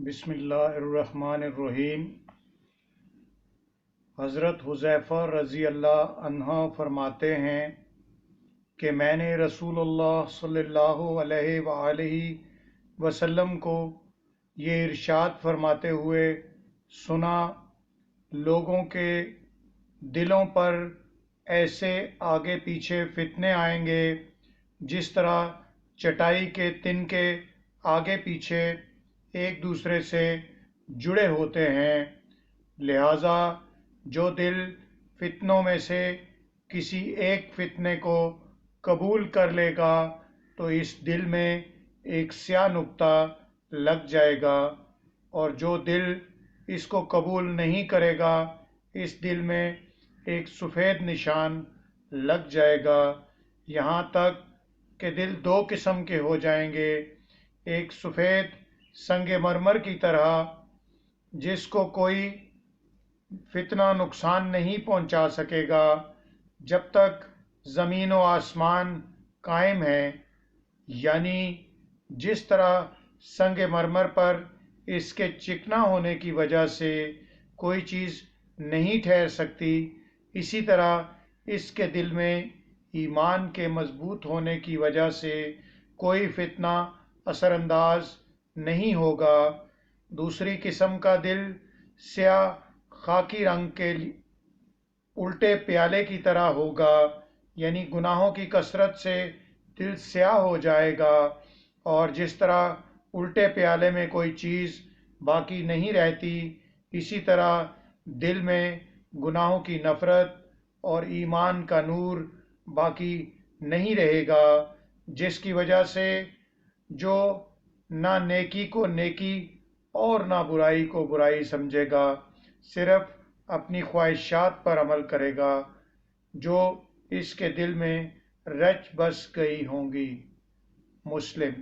بسم اللہ الرحمن الرحیم۔ حضرت حذیفہ رضی اللہ عنہ فرماتے ہیں کہ میں نے رسول اللہ صلی اللہ علیہ وآلہ وسلم کو یہ ارشاد فرماتے ہوئے سنا، لوگوں کے دلوں پر ایسے آگے پیچھے فتنے آئیں گے جس طرح چٹائی کے تن کے آگے پیچھے ایک دوسرے سے جڑے ہوتے ہیں، لہٰذا جو دل فتنوں میں سے کسی ایک فتنے کو قبول کر لے گا تو اس دل میں ایک سیاہ نقطہ لگ جائے گا، اور جو دل اس کو قبول نہیں کرے گا اس دل میں ایک سفید نشان لگ جائے گا، یہاں تک کہ دل دو قسم کے ہو جائیں گے، ایک سفید سنگ مرمر کی طرح جس کو کوئی فتنہ نقصان نہیں پہنچا سکے گا جب تک زمین و آسمان قائم ہے، یعنی جس طرح سنگ مرمر پر اس کے چکنا ہونے کی وجہ سے کوئی چیز نہیں ٹھہر سکتی، اسی طرح اس کے دل میں ایمان کے مضبوط ہونے کی وجہ سے کوئی فتنہ اثر انداز نہیں ہوگا۔ دوسری قسم کا دل سیاہ خاکی رنگ کے الٹے پیالے کی طرح ہوگا، یعنی گناہوں کی کثرت سے دل سیاہ ہو جائے گا، اور جس طرح الٹے پیالے میں کوئی چیز باقی نہیں رہتی، اسی طرح دل میں گناہوں کی نفرت اور ایمان کا نور باقی نہیں رہے گا، جس کی وجہ سے جو نہ نیکی کو نیکی اور نہ برائی کو برائی سمجھے گا، صرف اپنی خواہشات پر عمل کرے گا جو اس کے دل میں رچ بس گئی ہوں گی۔ مسلم۔